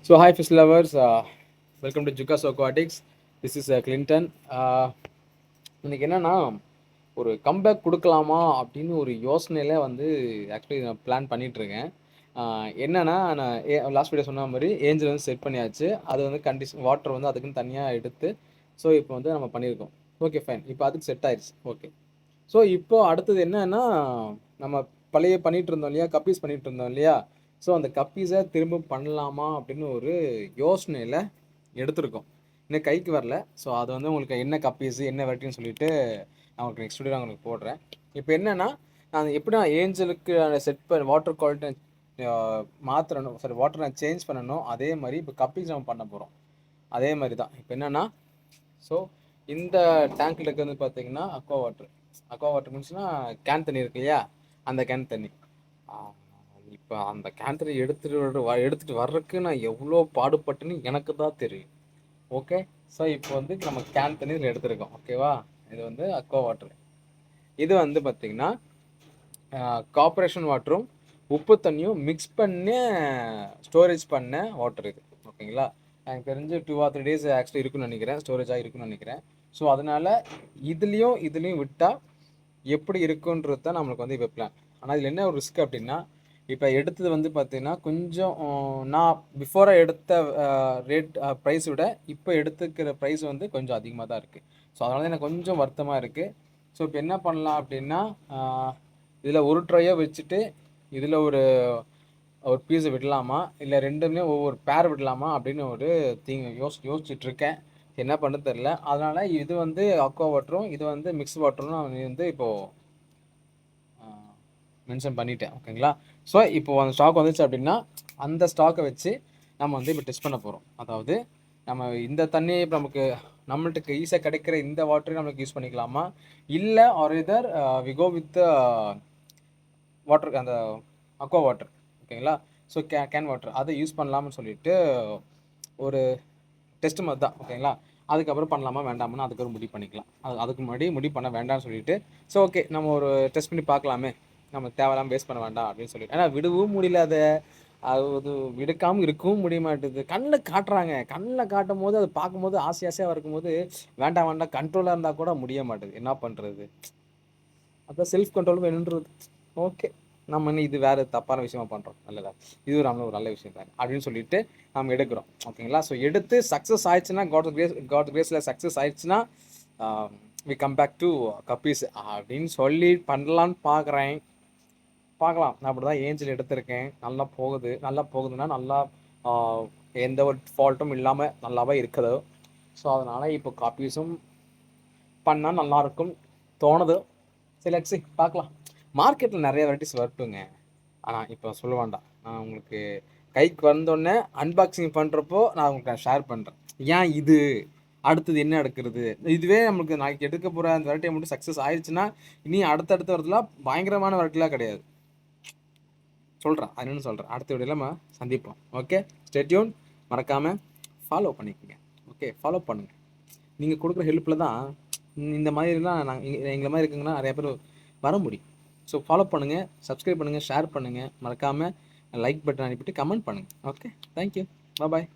So, hi, fish lovers. Welcome to Jukas Aquatics. This is Clinton. இன்னைக்கு என்னன்னா ஒரு comeback கொடுக்கலாமா அப்படின்னு ஒரு யோசனையில் வந்து ஆக்சுவலி நான் பிளான் பண்ணிகிட்ருக்கேன். என்னென்னா நான் லாஸ்ட் வீடியோ சொன்ன மாதிரி ஏஞ்சல் வந்து செட் பண்ணியாச்சு. அது வந்து கண்டிஷன் வாட்டர் வந்து அதுக்குன்னு தனியாக எடுத்து ஸோ இப்போ வந்து நம்ம பண்ணியிருக்கோம். ஓகே ஃபைன், இப்போ அதுக்கு செட் ஆயிடுச்சு. ஓகே, ஸோ இப்போ அடுத்தது என்னன்னா நம்ம பழைய பண்ணிகிட்டு இருந்தோம் இல்லையா, கப்பீஸ் பண்ணிகிட்டு இருந்தோம் இல்லையா, ஸோ அந்த கப்பீஸை திரும்ப பண்ணலாமா அப்படின்னு ஒரு யோசனையில் எடுத்திருக்கோம். இன்னும் கைக்கு வரல. ஸோ அது வந்து உங்களுக்கு என்ன கப்பீஸு என்ன வெரைட்டின்னு சொல்லிட்டு நான் உங்களுக்கு நெக்ஸ்ட் வீடியோ உங்களுக்கு போடுறேன். இப்போ என்னென்னா நான் எப்படி நான் ஏஞ்சலுக்கு செட் பண்ண வாட்டர் குவாலிட்டி மாற்றணும், சாரி வாட்டர் நான் சேஞ்ச் பண்ணணும், அதே மாதிரி இப்போ கப்பீஸ் நம்ம பண்ண போகிறோம். அதே மாதிரி தான் இப்போ என்னென்னா, ஸோ இந்த டேங்க்கில் இருக்கிறது பார்த்தீங்கன்னா அக்வா வாட்டர் மீன்ஸ்னா கேன் தண்ணி இருக்கு இல்லையா, அந்த கேன் தண்ணி. இப்போ அந்த கேன் தண்ணி எடுத்துகிட்டு வர்றதுக்கு நான் எவ்வளோ பாடுபட்டுன்னு எனக்கு தான் தெரியும். ஓகே, ஸோ இப்போ வந்து நம்ம கேன் தண்ணி இதில் எடுத்துருக்கோம். ஓகேவா, இது வந்து அக்வா வாட்டர். இது வந்து பார்த்திங்கன்னா கார்பரேஷன் வாட்டரும் உப்பு தண்ணியும் மிக்ஸ் பண்ணி ஸ்டோரேஜ் பண்ண வாட்டர் இது. ஓகேங்களா, எனக்கு தெரிஞ்சு 2 or 3 days ஆக்சுவலி இருக்குன்னு நினைக்கிறேன், ஸ்டோரேஜாக இருக்குன்னு நினைக்கிறேன். ஸோ அதனால் இதுலேயும் விட்டால் எப்படி இருக்குன்றது தான் நம்மளுக்கு வந்து இப்போ பிளான். ஆனால் இதில் என்ன ஒரு ரிஸ்க் அப்படின்னா, இப்போ எடுத்தது வந்து பார்த்தீங்கன்னா கொஞ்சம் நான் பிஃபோராக எடுத்த ரேட் ப்ரைஸ் விட இப்போ எடுத்துக்கிற ப்ரைஸ் வந்து கொஞ்சம் அதிகமாக தான் இருக்குது. ஸோ அதனால தான் எனக்கு கொஞ்சம் வருத்தமாக இருக்குது. ஸோ இப்போ என்ன பண்ணலாம் அப்படின்னா, இதில் ஒரு ட்ரையை வச்சுட்டு இதில் ஒரு பீஸை விடலாமா, இல்லை ரெண்டுமே ஒவ்வொரு பேர் விடலாமா அப்படின்னு ஒரு யோசிச்சுட்ருக்கேன். என்ன பண்ண தெரில. அதனால் இது வந்து அக்வா வாட்டரும் இது வந்து மிக்ஸ் வாட்டரும் நான் வந்து இப்போது மென்ஷன் பண்ணிட்டேன். ஓகேங்களா, ஸோ இப்போது அந்த ஸ்டாக் வந்துச்சு அப்படின்னா அந்த ஸ்டாக்கை வச்சு நம்ம வந்து இப்போ டெஸ்ட் பண்ண போகிறோம். அதாவது நம்ம இந்த தண்ணி இப்போ நம்மள்கிட்ட ஈஸியாக கிடைக்கிற இந்த வாட்டரையும் நம்மளுக்கு யூஸ் பண்ணிக்கலாமா, இல்லை ஆர் இதர் வி கோ வித் வாட்டர், அந்த அக்வா வாட்டர். ஓகேங்களா, ஸோ கேன் வாட்டர் அதை யூஸ் பண்ணலாம்னு சொல்லிட்டு ஒரு டெஸ்ட் மாதிரி தான். ஓகேங்களா, அதுக்கப்புறம் பண்ணலாமா வேண்டாமான்னு அதுக்கு ஒரு முடிவு பண்ணிக்கலாம். அதுக்கு முன்னாடி முடிவு பண்ண வேண்டாம்னு சொல்லிட்டு ஸோ ஓகே நம்ம ஒரு டெஸ்ட் பண்ணி பார்க்கலாமே, நம்ம தேவையில்லாமல் வேஸ்ட் பண்ண வேண்டாம் அப்படின்னு சொல்லிட்டு. ஏன்னா விடவும் முடியல, அது விடுக்காமல் இருக்கவும் முடிய மாட்டேது. கண்ணில் காட்டுறாங்க, கண்ணில் காட்டும் போது அது பார்க்கும்போது ஆசையாக இருக்கும்போது வேண்டாம் கண்ட்ரோலாக இருந்தால் கூட முடிய மாட்டேது. என்ன பண்ணுறது, அதான் செல்ஃப் கண்ட்ரோல் வேணுன்றது. ஓகே, நம்ம இன்னும் இது வேறு தப்பான விஷயமா பண்ணுறோம், நல்லதா, இது ஒரு நல்ல விஷயம் தான் அப்படின்னு சொல்லிட்டு நம்ம எடுக்கிறோம். ஓகேங்களா, ஸோ எடுத்து சக்ஸஸ் ஆயிடுச்சுன்னா காட் கிரேஸில் சக்ஸஸ் ஆயிடுச்சுன்னா வி கம் பேக் டு கப்பீஸ் அப்படின்னு சொல்லி பண்ணலான்னு பார்க்குறேன். பார்க்கலாம். நான் அப்படி தான் ஏஞ்சல் எடுத்திருக்கேன். நல்லா போகுதுன்னா நல்லா எந்த ஒரு ஃபால்ட்டும் இல்லாமல் நல்லாவே இருக்குது. ஸோ அதனால் இப்போ காப்பீஸும் பண்ணால் நல்லாயிருக்கும் தோணுது. சரி, லெட்ஸ் பார்க்கலாம். மார்க்கெட்டில் நிறைய வெரைட்டிஸ் வரட்டுங்க. ஆனால் இப்போ சொல்ல வேண்டாம். நான் உங்களுக்கு கைக்கு வந்தோடனே அன்பாக்சிங் பண்ணுறப்போ நான் உங்களுக்கு ஷேர் பண்ணுறேன். ஏன் இது அடுத்தது என்ன எடுக்கிறது, இதுவே நம்மளுக்கு நாளைக்கு எடுக்க போகிற அந்த வெரைட்டியை மட்டும் சக்ஸஸ் ஆயிடுச்சுன்னா இனி அடுத்தடுத்த வரதுலாம் பயங்கரமான வெரைட்டிலாம் கிடையாது. சொல்கிறேன், அது என்னென்னு சொல்கிறேன். அடுத்த வீடியோவில் நம்ம சந்திப்போம். Okay, stay tune. மறக்காமல் ஃபாலோ பண்ணிக்கோங்க. ஓகே, ஃபாலோ பண்ணுங்கள். நீங்கள் கொடுக்குற ஹெல்ப்பில் தான் இந்த மாதிரிலாம் எங்களை மாதிரி இருக்குங்கன்னா நிறைய பேர் வர முடியும். ஸோ ஃபாலோ பண்ணுங்கள், சப்ஸ்கிரைப் பண்ணுங்கள், ஷேர் பண்ணுங்கள், மறக்காமல் லைக் பட்டன் அனுப்பிட்டு கமெண்ட் பண்ணுங்கள். ஓகே, தேங்க்யூ, பாய்.